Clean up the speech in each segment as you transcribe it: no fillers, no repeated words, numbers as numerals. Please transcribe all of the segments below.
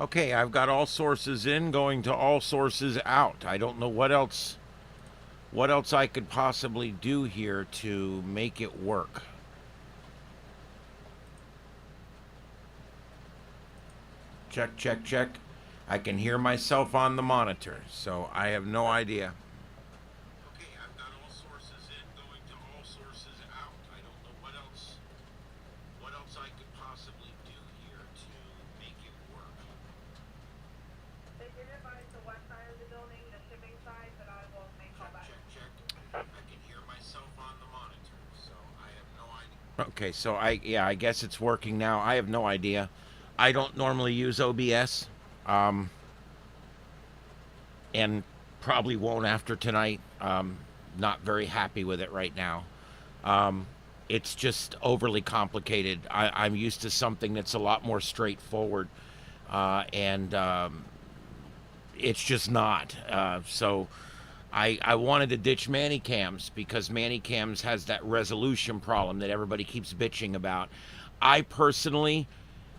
Okay, I've got all sources in, going to all sources out. I don't know what else I could possibly do here to make it work. Check, check, check. I can hear myself on the monitor, so I have no idea. Okay, I've got all sources in, going to all sources out. I don't know what else I could possibly do here to make it work. They did advise the west side of the building, the shipping side, but I will make call back. Check, check, check. I can hear myself on the monitor, so I have no idea. Okay, so I guess it's working now. I have no idea. I don't normally use OBS, um, and probably won't after tonight. Not very happy with it right now. Um, it's just overly complicated. I'm used to something that's a lot more straightforward, and it's just not. So I wanted to ditch Mannycams because Mannycams has that resolution problem that everybody keeps bitching about. I personally,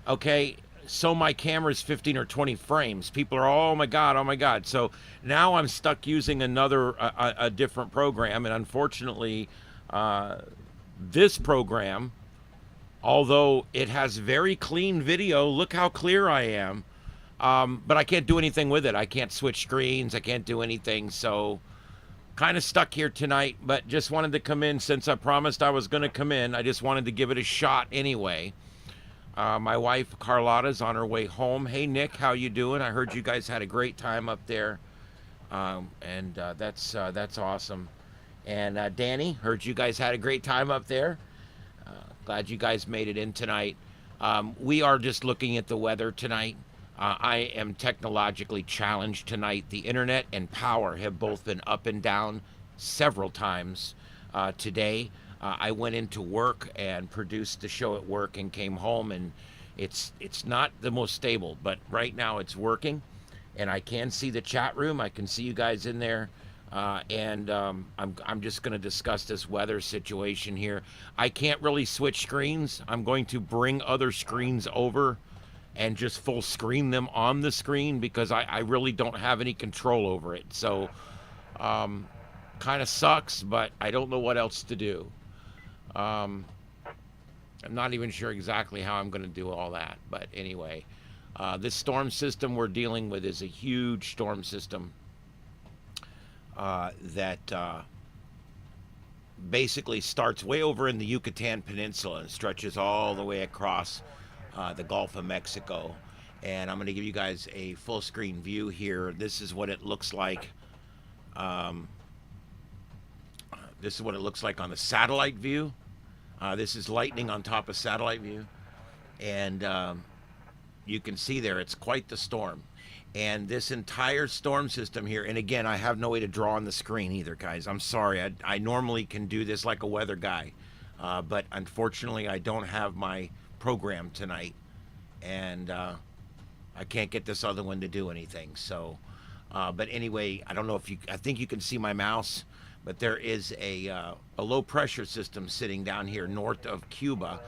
okay, so my camera's 15 or 20 frames. People are, oh my god, oh my god. So now I'm stuck using a different program, and unfortunately, uh, this program, although it has very clean video, look how clear I am. But I can't do anything with it. I can't switch screens. I can't do anything. So kind of stuck here tonight, but just wanted to come in since I promised I was going to come in. I just wanted to give it a shot anyway. My wife Carlotta's on her way home. Hey Nick, how you doing? I heard you guys had a great time up there, and that's awesome. And Danny, heard you guys had a great time up there. Glad you guys made it in tonight. We are just looking at the weather tonight. I am technologically challenged tonight. The internet and power have both been up and down several times today. I went into work and produced the show at work and came home, and it's not the most stable, but right now it's working, and I can see the chat room. I can see you guys in there. And I'm just going to discuss this weather situation here. I can't really switch screens. I'm going to bring other screens over and just full screen them on the screen because I really don't have any control over it. So kind of sucks, but I don't know what else to do. I'm not even sure exactly how I'm going to do all that. But anyway, this storm system we're dealing with is a huge storm system that basically starts way over in the Yucatan Peninsula and stretches all the way across the Gulf of Mexico. And I'm going to give you guys a full screen view here. This is what it looks like. Um, this is what it looks like on the satellite view. This is lightning on top of satellite view. And you can see there, it's quite the storm. And this entire storm system here, and again, I have no way to draw on the screen either, guys. I'm sorry. I normally can do this like a weather guy. But unfortunately, I don't have my program tonight. And I can't get this other one to do anything. So, but anyway, I don't know if you, I think you can see my mouse. But there is a low pressure system sitting down here north of Cuba.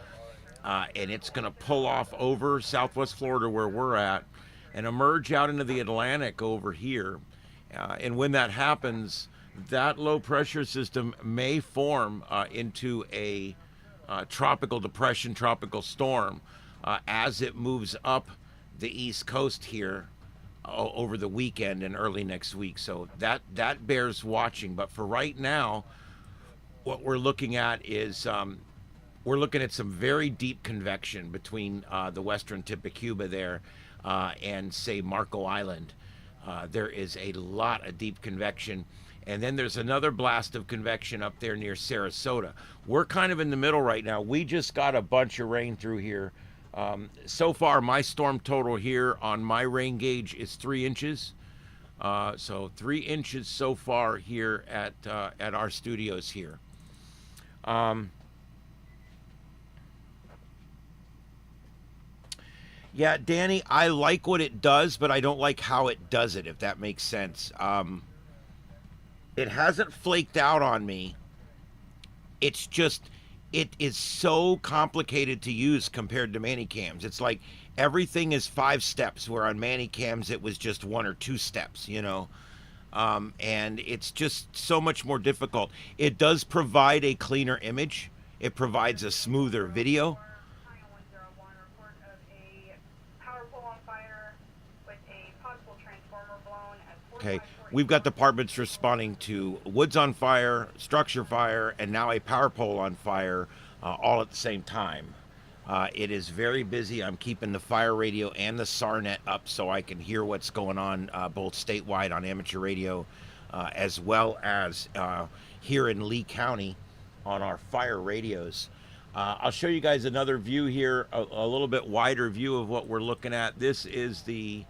And it's going to pull off over Southwest Florida where we're at and emerge out into the Atlantic over here. And when that happens, that low pressure system may form into a tropical depression, tropical storm as it moves up the East Coast here over the weekend and early next week. So that bears watching. But for right now, what we're looking at is we're looking at some very deep convection between the western tip of Cuba there and, say, Marco Island. There is a lot of deep convection. And then there's another blast of convection up there near Sarasota. We're kind of in the middle right now. We just got a bunch of rain through here. So far, my storm total here on my rain gauge is 3 inches. So 3 inches so far here at our studios here. Yeah, Danny, I like what it does, but I don't like how it does it, if that makes sense. It hasn't flaked out on me. It's just, it is so complicated to use compared to Manicams. It's like everything is 5 steps, where on Manicams it was just 1 or 2 steps, and it's just so much more difficult. It does provide a cleaner image. It provides a smoother video. China 101, report of a power pole on fire with a possible transformer blown at Okay, 4540. we've got departments responding to woods on fire, structure fire, and now a power pole on fire, all at the same time. It is very busy. I'm keeping the fire radio and the SARnet up so I can hear what's going on, both statewide on amateur radio, as well as here in Lee County on our fire radios. I'll show you guys another view here, a little bit wider view of what we're looking at. This is the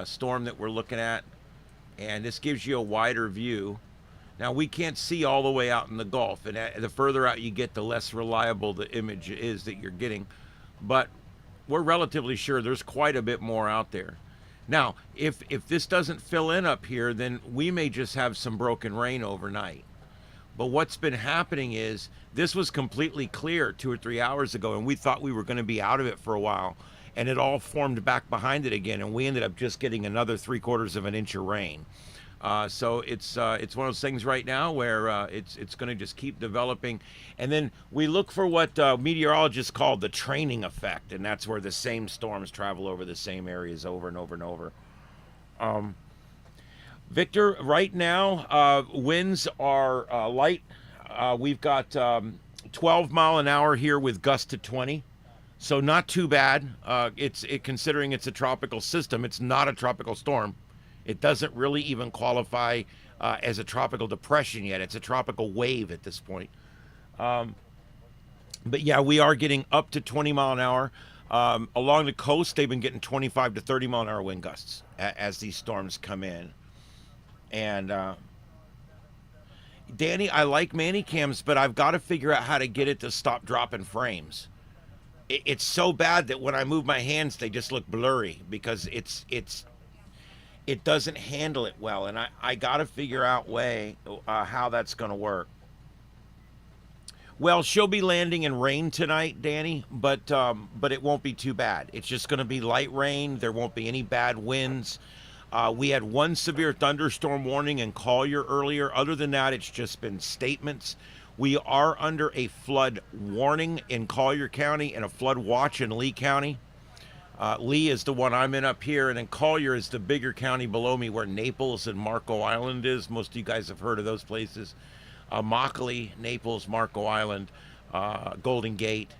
storm that we're looking at, and this gives you a wider view. Now, we can't see all the way out in the Gulf, and the further out you get, the less reliable the image is that you're getting. But we're relatively sure there's quite a bit more out there. Now, if this doesn't fill in up here, then we may just have some broken rain overnight. But what's been happening is this was completely clear 2 or 3 hours ago, and we thought we were going to be out of it for a while, and it all formed back behind it again, and we ended up just getting another 3/4 of an inch of rain. So it's one of those things right now where it's going to just keep developing, and then we look for what meteorologists call the training effect, and that's where the same storms travel over the same areas over and over and over. Victor, right now winds are light. We've got 12 mile an hour here with gusts to 20. So not too bad. Considering it's a tropical system, it's not a tropical storm. It doesn't really even qualify as a tropical depression yet. It's a tropical wave at this point. But yeah, we are getting up to 20 mile an hour. Along the coast, they've been getting 25 to 30 mile an hour wind gusts as these storms come in. And Danny, I like Manicams, but I've got to figure out how to get it to stop dropping frames. It's so bad that when I move my hands, they just look blurry because it doesn't handle it well, and I got to figure out how that's going to work. Well, she'll be landing in rain tonight, Danny, but it won't be too bad. It's just going to be light rain. There won't be any bad winds. We had one severe thunderstorm warning in Collier earlier. Other than that, it's just been statements. We are under a flood warning in Collier County and a flood watch in Lee County. Lee is the one I'm in up here, and then Collier is the bigger county below me where Naples and Marco Island is. Most of you guys have heard of those places. Immokalee, Naples, Marco Island, Golden Gate,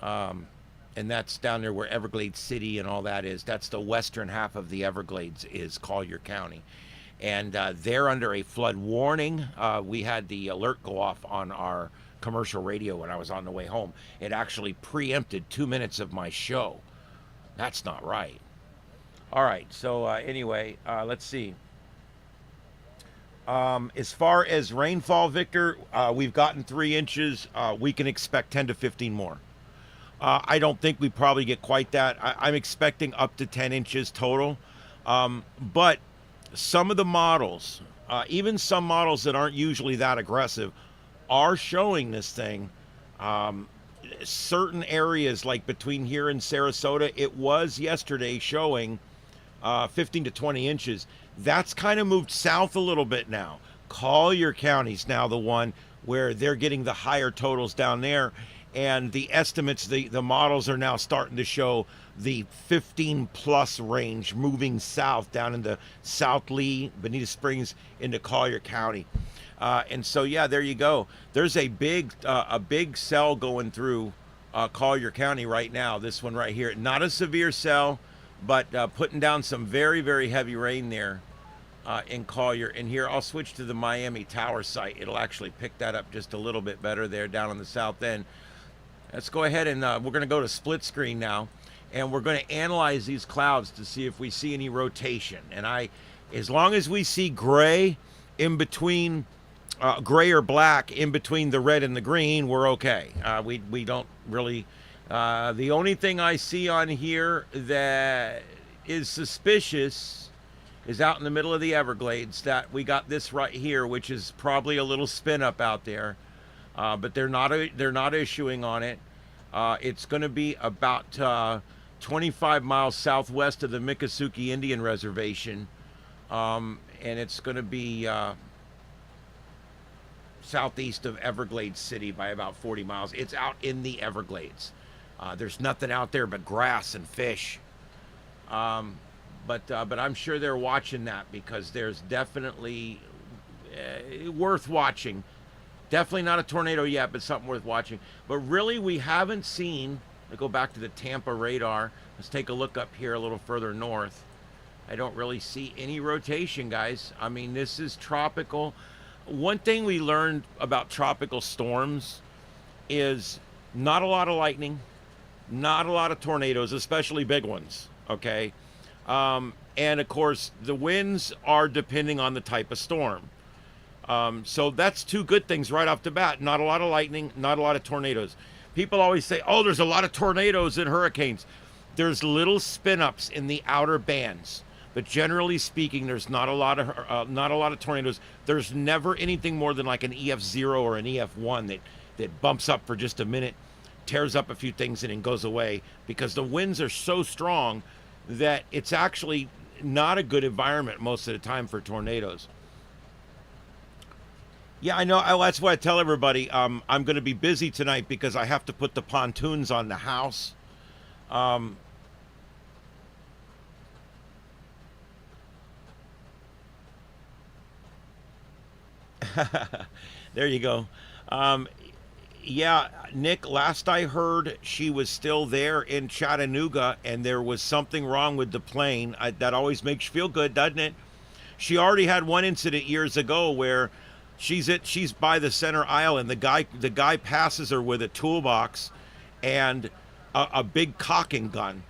and that's down there where Everglades City and all that is. That's the western half of the Everglades is Collier County. And they're under a flood warning. We had the alert go off on our commercial radio when I was on the way home. It actually preempted 2 minutes of my show. That's not right. All right, so anyway, let's see. As far as rainfall, Victor, we've gotten 3 inches. We can expect 10 to 15 more. I don't think we probably get quite that. I'm expecting up to 10 inches total. But some of the models, even some models that aren't usually that aggressive, are showing this thing. Certain areas, like between here and Sarasota, it was yesterday showing 15 to 20 inches. That's kind of moved south a little bit now. Collier County's now the one where they're getting the higher totals down there. And the estimates, the models are now starting to show the 15 plus range moving south down into South Lee, Bonita Springs, into Collier County. And so, yeah, there you go. There's a big cell going through Collier County right now. This one right here. Not a severe cell, but putting down some very, very heavy rain there in Collier. And here, I'll switch to the Miami Tower site. It'll actually pick that up just a little bit better there down on the south end. Let's go ahead and we're going to go to split screen now. And we're going to analyze these clouds to see if we see any rotation. And as long as we see gray in between, gray or black in between the red and the green, we're okay. We don't really. The only thing I see on here that is suspicious is out in the middle of the Everglades, that we got this right here, which is probably a little spin up out there. but they're not issuing on it. It's going to be about 25 miles southwest of the Miccosukee Indian Reservation, and it's going to be southeast of Everglades City by about 40 miles. It's out in the Everglades. There's nothing out there but grass and fish. But I'm sure they're watching that because there's definitely worth watching. Definitely not a tornado yet, but something worth watching. But really, we haven't seen. Let's go back to the Tampa radar. Let's take a look up here a little further north. I don't really see any rotation, guys. I mean, this is tropical. One thing we learned about tropical storms is not a lot of lightning, not a lot of tornadoes, especially big ones, okay? And of course, the winds are depending on the type of storm. So that's two good things right off the bat. Not a lot of lightning, not a lot of tornadoes. People always say, oh, there's a lot of tornadoes and hurricanes. There's little spin-ups in the outer bands. But generally speaking, there's not a lot of tornadoes. There's never anything more than like an EF0 or an EF1 that bumps up for just a minute, tears up a few things, and then goes away because the winds are so strong that it's actually not a good environment most of the time for tornadoes. Yeah, I know. That's why I tell everybody I'm going to be busy tonight because I have to put the pontoons on the house. There you go. Yeah, Nick, last I heard, she was still there in Chattanooga and there was something wrong with the plane. That always makes you feel good, doesn't it? She already had one incident years ago where she's by the center aisle and the guy passes her with a toolbox and a big cocking gun.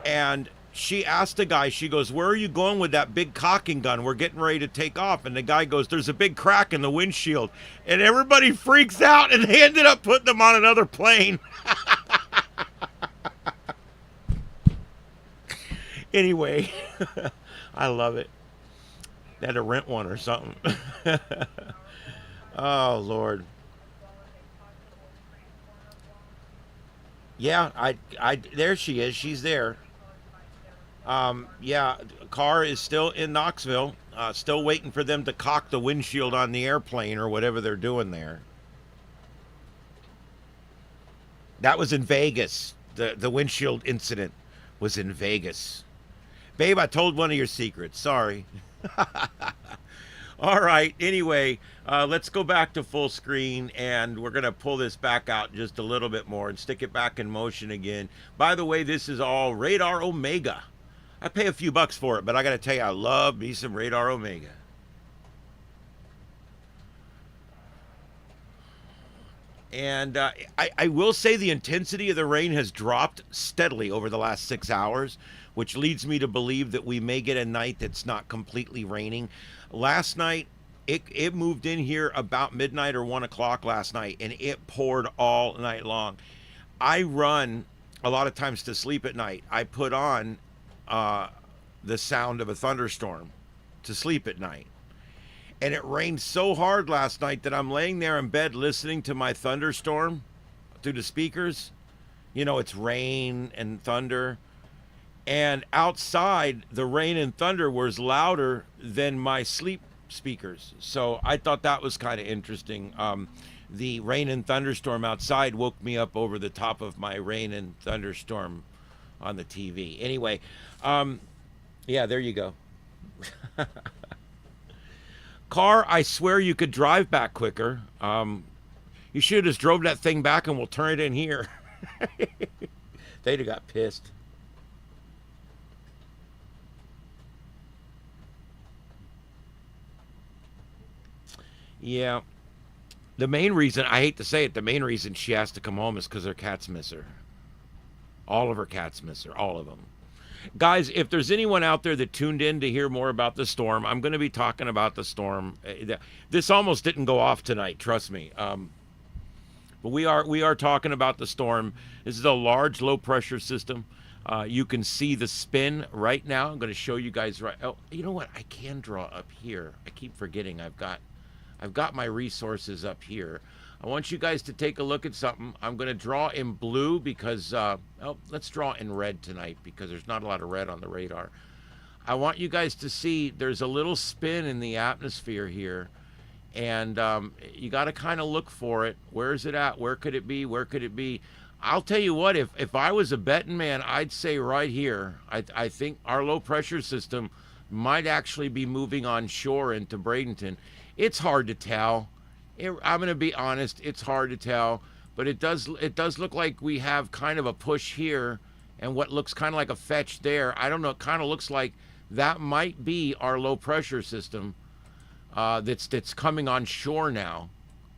And she asked the guy, she goes, where are you going with that big cocking gun? We're getting ready to take off. And the guy goes, there's a big crack in the windshield. And everybody freaks out and they ended up putting them on another plane. Anyway, I love it. They had to rent one or something. Oh, Lord. Yeah, there she is. She's there. Yeah, car is still in Knoxville, still waiting for them to cock the windshield on the airplane or whatever they're doing there. That was in Vegas. The windshield incident was in Vegas. Babe, I told one of your secrets. Sorry. All right. Anyway, let's go back to full screen, and we're going to pull this back out just a little bit more and stick it back in motion again. By the way, this is all Radar Omega. I pay a few bucks for it, but I got to tell you, I love me some Radar Omega. And I will say the intensity of the rain has dropped steadily over the last 6 hours, which leads me to believe that we may get a night that's not completely raining. Last night, it moved in here about midnight or 1 o'clock last night, and it poured all night long. I run a lot of times to sleep at night. I put on the sound of a thunderstorm to sleep at night. And it rained so hard last night that I'm laying there in bed listening to my thunderstorm through the speakers. You know, it's rain and thunder. And outside, the rain and thunder was louder than my sleep speakers. So I thought that was kind of interesting. The rain and thunderstorm outside woke me up over the top of my rain and thunderstorm on the TV. Anyway, yeah, there you go. Car, I swear you could drive back quicker. You should have just drove that thing back and we'll turn it in here. They'd have got pissed. Yeah. The main reason, I hate to say it, the main reason she has to come home is because her cats miss her. All of her cats miss her. All of them. Guys, if there's anyone out there that tuned in to hear more about the storm, I'm going to be talking about the storm. This almost didn't go off tonight, trust me. But we are talking about the storm. This is a large low pressure system. You can see the spin right now. I'm going to show you guys right. Oh, you know what? I can draw up here. I keep forgetting I I've got my resources up here. I want you guys to take a look at something. I'm going to draw in blue because, let's draw in red tonight because there's not a lot of red on the radar. I want you guys to see there's a little spin in the atmosphere here. And you got to kind of look for it. Where is it at? Where could it be? Where could it be? I'll tell you what, if I was a betting man, I'd say right here. I think our low pressure system might actually be moving on shore into Bradenton. It's hard to tell. I'm going to be honest, it's hard to tell, but it does look like we have kind of a push here and what looks kind of like a fetch there. I don't know, it kind of looks like that might be our low pressure system that's coming on shore now,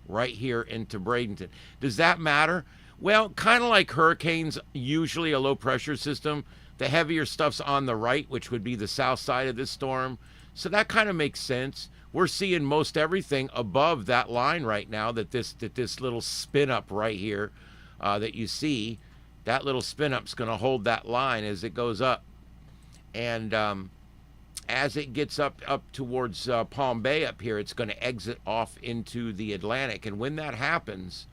right here into Bradenton. Does that matter? Well, kind of like hurricanes, usually a low pressure system, the heavier stuff's on the right, which would be the south side of this storm. So that kind of makes sense. We're seeing most everything above that line right now, that this little spin up right here that you see, that little spin up's going to hold that line as it goes up. And as it gets up towards Palm Bay up here, it's going to exit off into the Atlantic. And when that happens,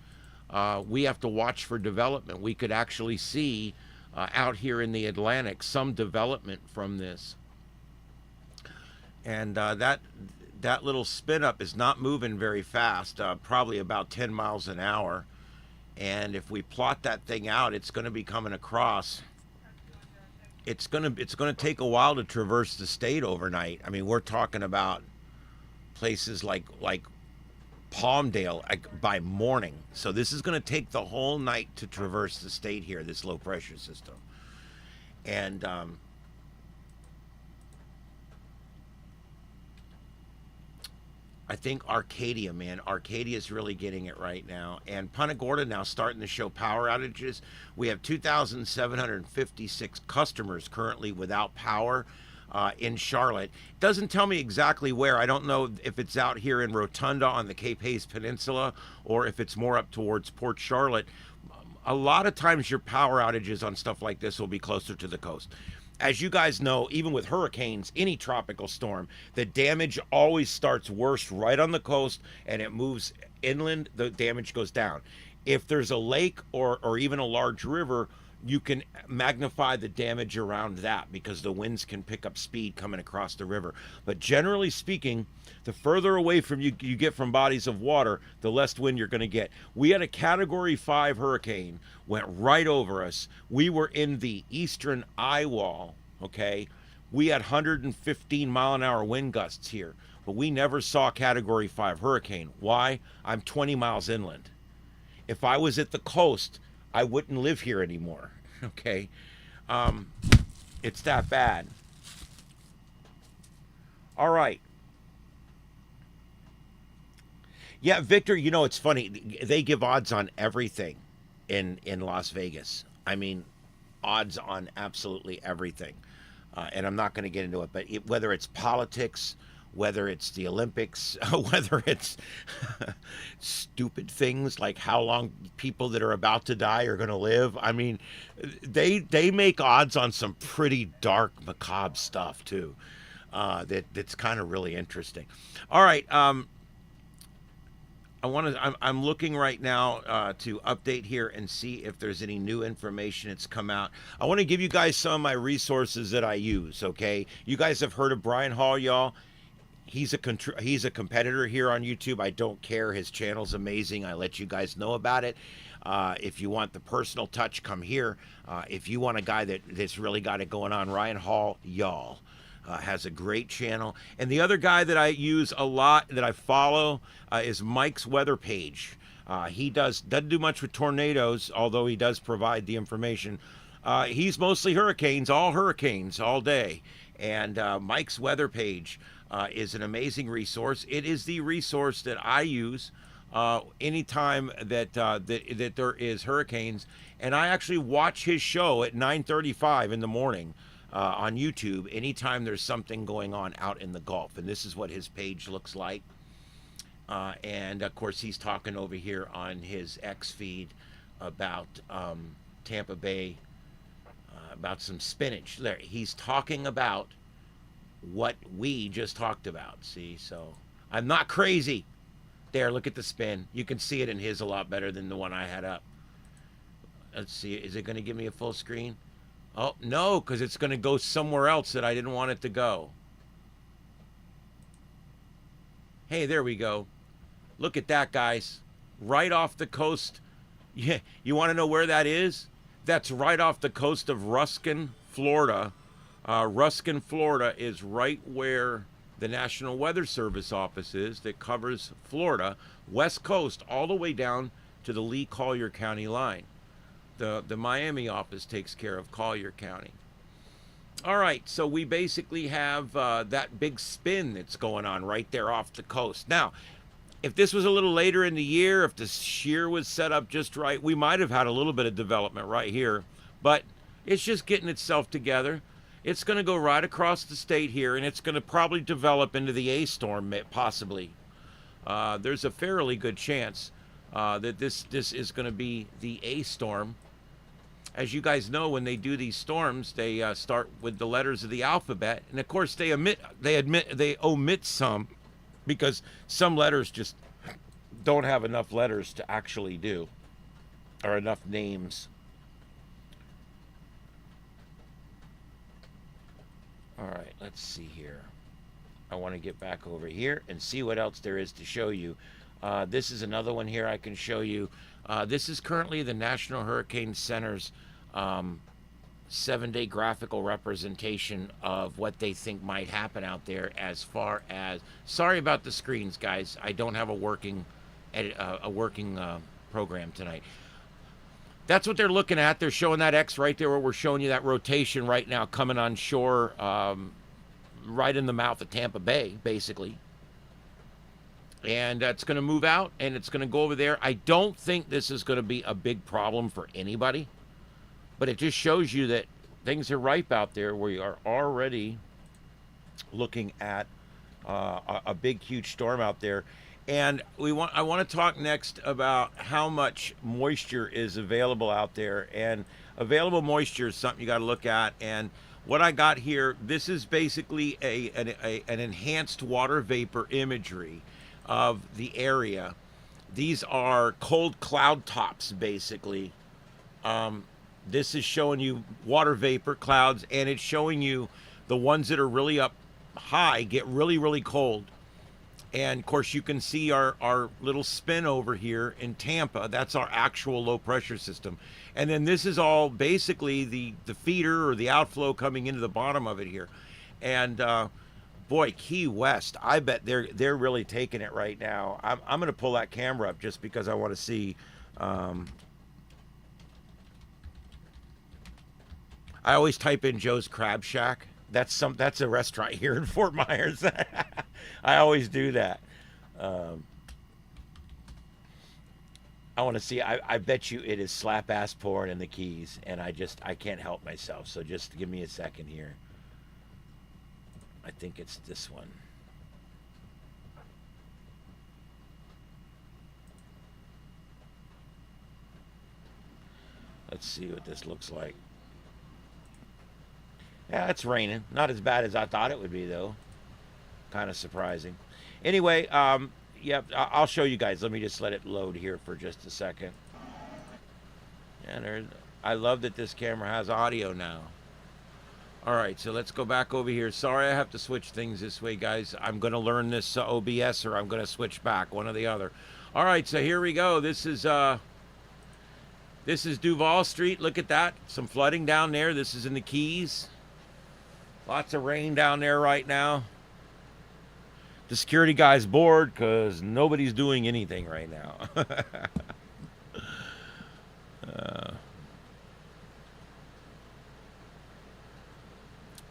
we have to watch for development. We could actually see out here in the Atlantic some development from this. And that little spin up is not moving very fast, probably about 10 miles an hour. And if we plot that thing out, it's going to be coming across. It's going to take a while to traverse the state overnight. I mean, we're talking about places like Palmdale by morning. So this is going to take the whole night to traverse the state here, this low pressure system. And I think Arcadia, man, Arcadia is really getting it right now. And Punta Gorda now starting to show power outages. We have 2,756 customers currently without power in Charlotte. Doesn't tell me exactly where. I don't know if it's out here in Rotunda on the Cape Hayes Peninsula or if it's more up towards Port Charlotte. A lot of times your power outages on stuff like this will be closer to the coast. As you guys know, even with hurricanes, any tropical storm, the damage always starts worse right on the coast and it moves inland, the damage goes down. If there's a lake or even a large river, you can magnify the damage around that because the winds can pick up speed coming across the river. But generally speaking, the further away from you get from bodies of water, the less wind you're going to get. We had a Category 5 hurricane, went right over us. We were in the eastern eye wall, okay? We had 115 mile an hour wind gusts here, but we never saw a Category 5 hurricane. Why? I'm 20 miles inland. If I was at the coast, I wouldn't live here anymore, okay? It's that bad. All right. Yeah, Victor, you know, it's funny. They give odds on everything in Las Vegas. I mean, odds on absolutely everything. And I'm not going to get into it, but whether it's politics, whether it's the Olympics, whether it's stupid things like how long people that are about to die are going to live. I mean, they make odds on some pretty dark, macabre stuff too. That's kind of really interesting. All right. I'm looking right now to update here and see if there's any new information that's come out. I want to give you guys some of my resources that I use, okay? You guys have heard of Brian Hall, y'all. He's a competitor here on YouTube. I don't care. His channel's amazing. I let you guys know about it. If you want the personal touch, come here. If you want a guy that's really got it going on, Ryan Hall, y'all. Has a great channel. And the other guy that I use a lot, that I follow, is Mike's Weather Page. He doesn't do much with tornadoes, although he does provide the information. He's mostly hurricanes all day. And Mike's Weather Page is an amazing resource. It is the resource that I use anytime that there is hurricanes. And I actually watch his show at 9:35 in the morning. On YouTube, anytime there's something going on out in the Gulf. And this is what his page looks like. And of course, he's talking over here on his X feed about Tampa Bay, about some spinach. There, he's talking about what we just talked about. See, so I'm not crazy. There, look at the spin. You can see it in his a lot better than the one I had up. Let's see. Is it going to give me a full screen? Oh, no, because it's going to go somewhere else that I didn't want it to go. Hey, there we go. Look at that, guys. Right off the coast. Yeah, you want to know where that is? That's right off the coast of Ruskin, Florida. Ruskin, Florida is right where the National Weather Service office is that covers Florida, west coast, all the way down to the Lee Collier County line. The Miami office takes care of Collier County. All right, so we basically have that big spin that's going on right there off the coast. Now, if this was a little later in the year, if the shear was set up just right, we might have had a little bit of development right here. But it's just getting itself together. It's going to go right across the state here, and it's going to probably develop into the A storm, possibly. There's a fairly good chance that this is going to be the A storm. As you guys know, when they do these storms, they start with the letters of the alphabet, and of course they omit some, because some letters just don't have enough letters to actually do, or enough names. All right, let's see here. I want to get back over here and see what else there is to show you. This is another one here I can show you. This is currently the National Hurricane Center's 7-day graphical representation of what they think might happen out there. As far as, sorry about the screens, guys. I don't have a working program tonight. That's what they're looking at. They're showing that X right there where we're showing you that rotation right now coming on shore, right in the mouth of Tampa Bay, basically. And it's going to move out, and it's going to go over there. I don't think this is going to be a big problem for anybody, but it just shows you that things are ripe out there. We are already looking at a big, huge storm out there. And I want to talk next about how much moisture is available out there. And available moisture is something you got to look at. And what I got here, this is basically an enhanced water vapor imagery of the area. These are cold cloud tops, basically. This is showing you water vapor clouds, and it's showing you the ones that are really up high get really, really cold. And of course you can see our little spin over here in Tampa. That's our actual low pressure system. And then this is all basically the feeder or the outflow coming into the bottom of it here. And boy, Key West, I bet they're really taking it right now. I'm going to pull that camera up just because I want to see. I always type in Joe's Crab Shack. That's a restaurant here in Fort Myers. I always do that. I want to see. I bet you it is slap ass pouring in the Keys, and I can't help myself. So just give me a second here. I think it's this one. Let's see what this looks like. Yeah, it's raining. Not as bad as I thought it would be, though. Kind of surprising. Anyway, yeah, I'll show you guys. Let me just let it load here for just a second. And I love that this camera has audio now. All right, so let's go back over here. Sorry, I have to switch things this way, guys. I'm going to learn this OBS, or I'm going to switch back, one or the other. All right, so here we go. This is Duval Street. Look at that. Some flooding down there. This is in the Keys. Lots of rain down there right now. The security guy's bored because nobody's doing anything right now.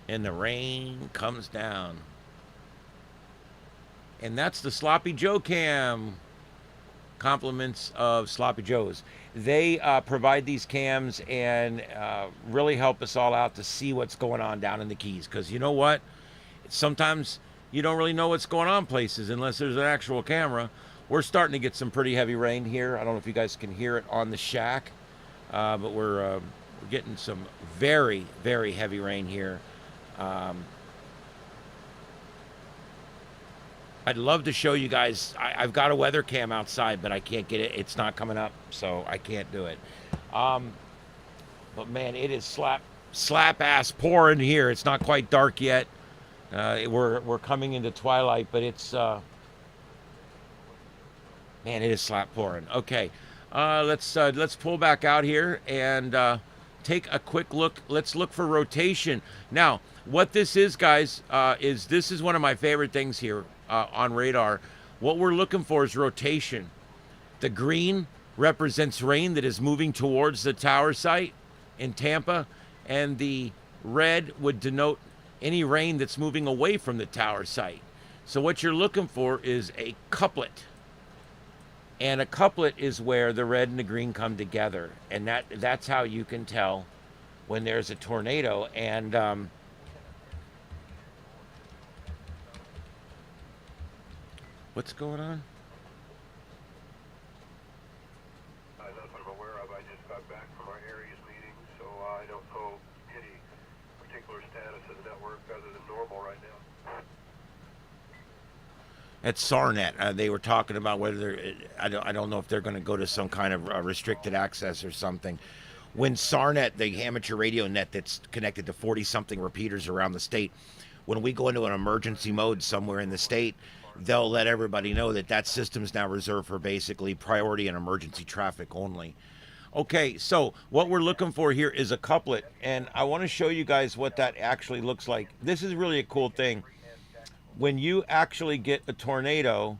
And the rain comes down. And that's the Sloppy Joe cam. Compliments of Sloppy Joe's. They provide these cams and really help us all out to see what's going on down in the Keys. Because you know what? Sometimes you don't really know what's going on places unless there's an actual camera. We're starting to get some pretty heavy rain here. I don't know if you guys can hear it on the shack. But we're getting some very, very heavy rain here. I'd love to show you guys. I've got a weather cam outside, but I can't get it. It's not coming up, so I can't do it. But man, it is slap ass pouring here. It's not quite dark yet. We're coming into twilight, but it's man, it is slap pouring. Okay, let's pull back out here and take a quick look. Let's look for rotation. Now, what this is, guys, is this is one of my favorite things here on radar. What we're looking for is rotation. The green represents rain that is moving towards the tower site in Tampa, and the red would denote any rain that's moving away from the tower site. So what you're looking for is a couplet. And a couplet is where the red and the green come together. And that's how you can tell when there's a tornado. And what's going on? Not that I'm aware of. I just got back from our areas meeting, so I don't know any particular status of the network other than normal right now. At SARNet, they were talking about whether I don't know if they're going to go to some kind of restricted access or something. When SARNet, the amateur radio net that's connected to 40-something repeaters around the state, when we go into an emergency mode somewhere in the state, they'll let everybody know that that system's now reserved for basically priority and emergency traffic only. Okay, so what we're looking for here is a couplet, and I want to show you guys what that actually looks like. This is really a cool thing. When you actually get a tornado,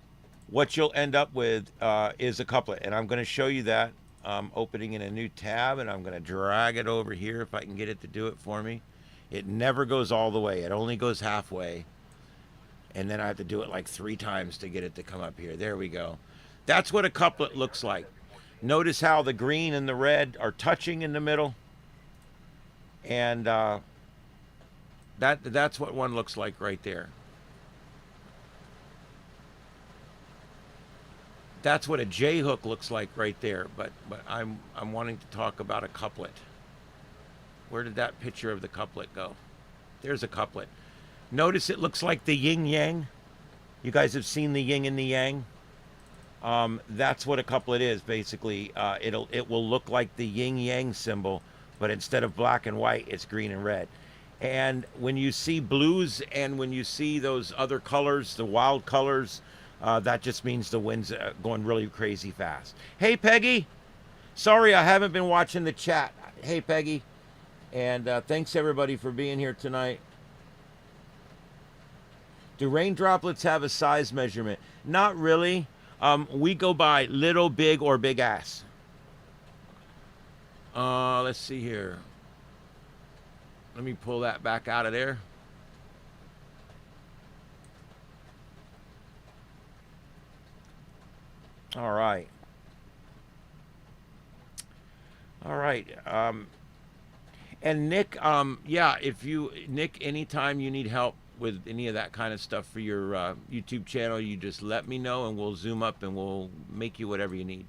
what you'll end up with is a couplet, and I'm going to show you that. I'm opening in a new tab, and I'm going to drag it over here if I can get it to do it for me. It never goes all the way. It only goes halfway, and then I have to do it like 3 times to get it to come up here. There we go. That's what a couplet looks like. Notice how the green and the red are touching in the middle, and that's what one looks like right there. That's what a J-hook looks like right there, but I'm wanting to talk about a couplet. Where did that picture of the couplet go? There's a couplet. Notice it looks like the yin-yang. You guys have seen the yin and the yang. That's what a couplet is, basically. It will look like the yin-yang symbol, but instead of black and white, it's green and red. And when you see blues and when you see those other colors, the wild colors, that just means the wind's going really crazy fast. Hey, Peggy. Sorry, I haven't been watching the chat. Hey, Peggy. And thanks, everybody, for being here tonight. Do rain droplets have a size measurement? Not really. We go by little, big, or big ass. Let's see here. Let me pull that back out of there. All right. All right. And Nick, yeah, Nick, anytime you need help with any of that kind of stuff for your YouTube channel, you just let me know and we'll zoom up and we'll make you whatever you need.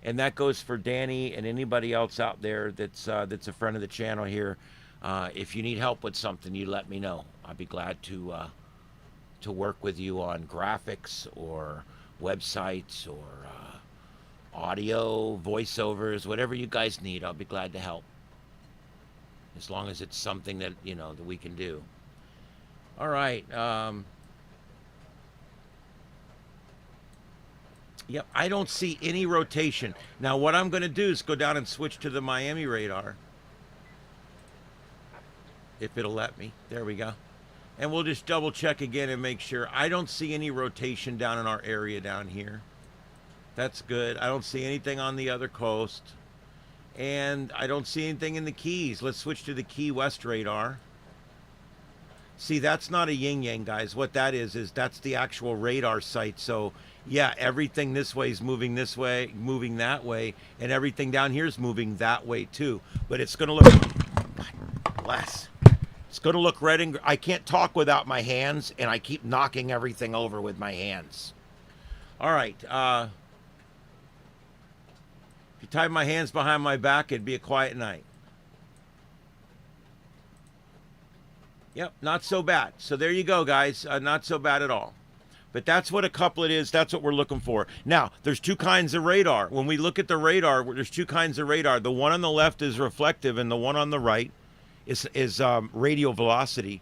And that goes for Danny and anybody else out there that's a friend of the channel here. If you need help with something, you let me know. I'd be glad to work with you on graphics or websites or audio, voiceovers, whatever you guys need. I'll be glad to help, as long as it's something that that we can do. All right. Yep, I don't see any rotation. Now what I'm going to do is go down and switch to the Miami radar, if it'll let me. There we go. And we'll just double check again and make sure. I don't see any rotation down in our area down here. That's good. I don't see anything on the other coast. And I don't see anything in the Keys. Let's switch to the Key West radar. See, that's not a yin-yang, guys. What that is that's the actual radar site. So, yeah, everything this way is moving this way, moving that way, and everything down here is moving that way too. But it's going to look... God bless. It's going to look red and... I can't talk without my hands, and I keep knocking everything over with my hands. All right. If you tied my hands behind my back, it'd be a quiet night. Yep, not so bad. So there you go, guys. Not so bad at all. But that's what a couplet is. That's what we're looking for. Now, there's two kinds of radar. When we look at the radar, there's two kinds of radar. The one on the left is reflective, and the one on the right is radial velocity.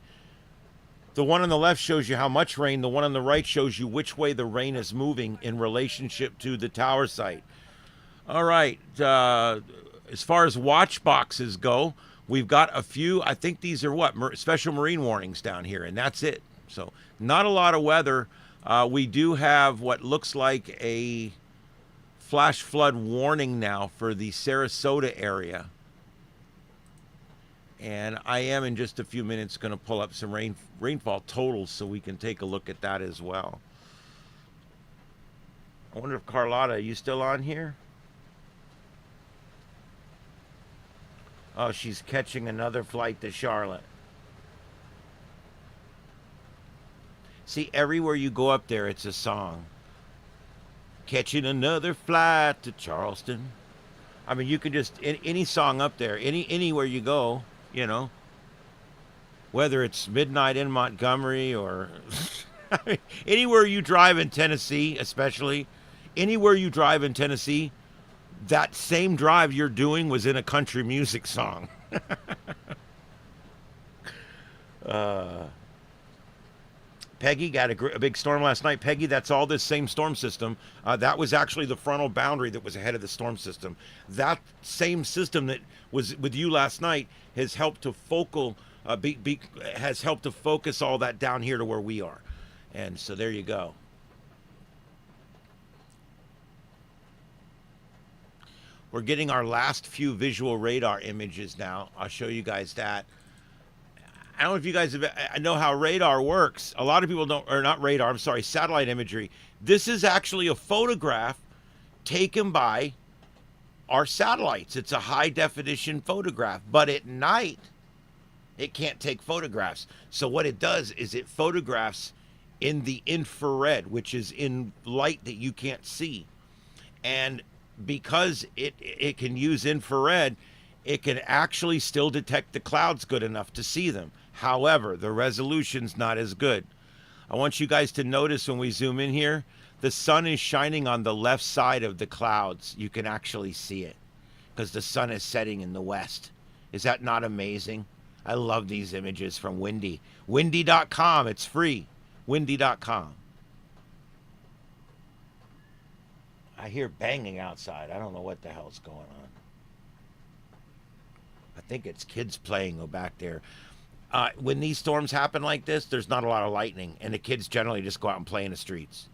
The one on the left shows you how much rain. The one on the right shows you which way the rain is moving in relationship to the tower site. All right. As far as watch boxes go, we've got a few. I think these are special marine warnings down here, and that's it. So not a lot of weather. We do have what looks like a flash flood warning now for the Sarasota area. And I am in just a few minutes going to pull up some rainfall totals so we can take a look at that as well. I wonder if Carlotta, are you still on here? Oh, she's catching another flight to Charlotte. See, everywhere you go up there, it's a song. Catching another flight to Charleston. I mean, you can just, any song up there, anywhere you go, you know, whether it's midnight in Montgomery or I mean, anywhere you drive in Tennessee, especially, anywhere you drive in Tennessee, that same drive you're doing was in a country music song. Peggy got a big storm last night. Peggy, that's all this same storm system. That was actually the frontal boundary that was ahead of the storm system. That same system that was with you last night has helped to has helped to focus all that down here to where we are. And so there you go. We're getting our last few visual radar images now. I'll show you guys that. I don't know if you guys know how radar works. A lot of people don't, or not radar, I'm sorry, satellite imagery. This is actually a photograph taken by our satellites. It's a high definition photograph, but at night, it can't take photographs. So what it does is it photographs in the infrared, which is in light that you can't see. And because it can use infrared, it can actually still detect the clouds good enough to see them. However, the resolution's not as good. I want you guys to notice when we zoom in here, the sun is shining on the left side of the clouds. You can actually see it because the sun is setting in the west. Is that not amazing? I love these images from Windy. Windy.com, it's free. Windy.com. I hear banging outside. I don't know what the hell's going on. I think it's kids playing back there. When these storms happen like this, there's not a lot of lightning, and the kids generally just go out and play in the streets.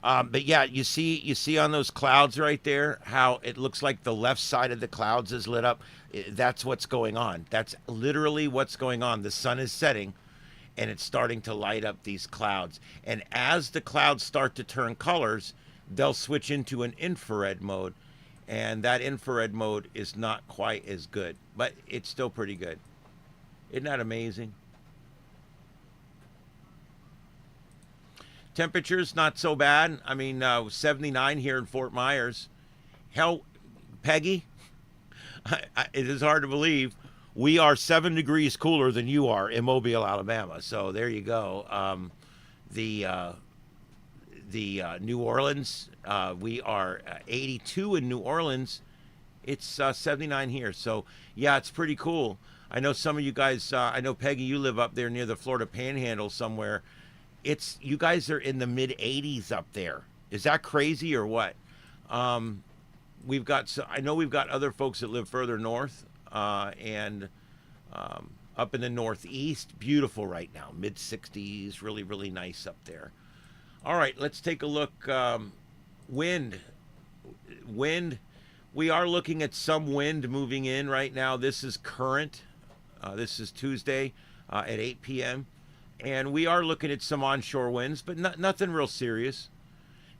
But yeah, you see on those clouds right there how it looks like the left side of the clouds is lit up. That's what's going on. That's literally what's going on. The sun is setting, and it's starting to light up these clouds. And as the clouds start to turn colors, they'll switch into an infrared mode, and that infrared mode is not quite as good, but it's still pretty good. Isn't that amazing? Temperatures not so bad. I mean, 79 here in Fort Myers. Hell, Peggy, it is hard to believe. We are 7 degrees cooler than you are in Mobile, Alabama. So there you go. The New Orleans, we are 82 in New Orleans. It's 79 here. So yeah, it's pretty cool. I know some of you guys, I know Peggy, you live up there near the Florida Panhandle somewhere. You guys are in the mid 80s up there. Is that crazy or what? I know we've got other folks that live further north, and up in the Northeast. Beautiful right now, mid 60s, really, really nice up there. All right, let's take a look. Wind. We are looking at some wind moving in right now. This is current. This is Tuesday at 8 p.m. And we are looking at some onshore winds, but nothing real serious.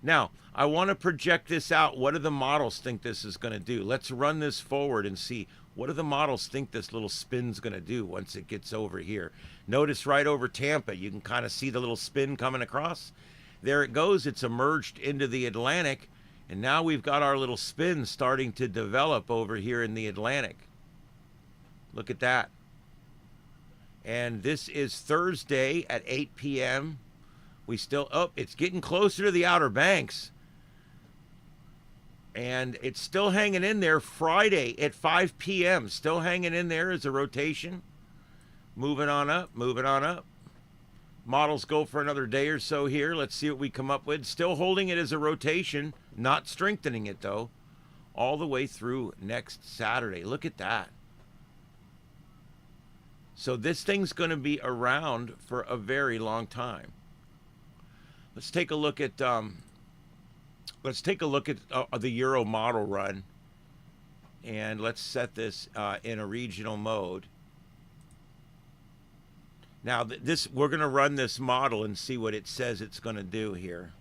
Now, I want to project this out. What do the models think this is going to do? Let's run this forward and see what do the models think this little spin's going to do once it gets over here. Notice right over Tampa, you can kind of see the little spin coming across. There it goes. It's emerged into the Atlantic. And now we've got our little spin starting to develop over here in the Atlantic. Look at that. And this is Thursday at 8 p.m. We still, oh, it's getting closer to the Outer Banks. And it's still hanging in there Friday at 5 p.m. Still hanging in there as a rotation. Moving on up, moving on up. Models go for another day or so here. Let's see what we come up with. Still holding it as a rotation, not strengthening it though, all the way through next Saturday. Look at that. So this thing's going to be around for a very long time. Let's take a look at the Euro model run, and let's set this in a regional mode. Now, we're going to run this model and see what it says it's going to do here.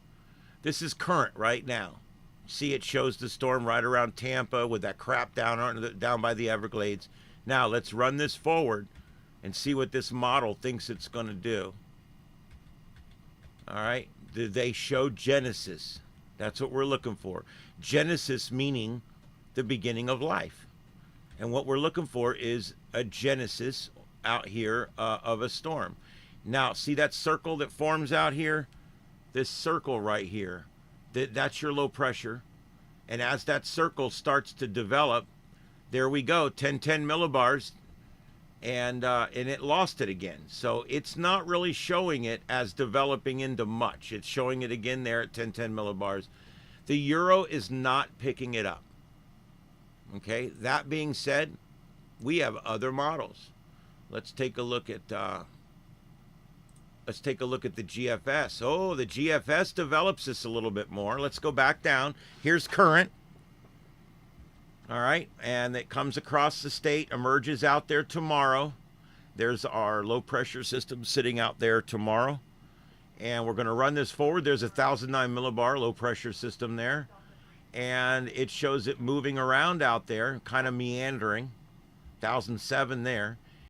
This is current right now. See, it shows the storm right around Tampa with that crap down by the Everglades. Now, let's run this forward and see what this model thinks it's going to do. All right. They show Genesis. That's what we're looking for. Genesis meaning the beginning of life. And what we're looking for is a genesis out here of a storm. Now, see that circle that forms out here? This circle right here, that's your low pressure. And as that circle starts to develop, there we go, 10 millibars, and it lost it again. So it's not really showing it as developing into much. It's showing it again there at 10 millibars. The Euro is not picking it up. Okay, that being said, we have other models. Let's take a look at the GFS. Oh, the GFS develops this a little bit more. Let's go back down. Here's current. All right, and it comes across the state, emerges out there tomorrow. There's our low pressure system sitting out there tomorrow. And we're going to run this forward. There's a 1,009 millibar low pressure system there. And it shows it moving around out there, kind of meandering. 1,007 there.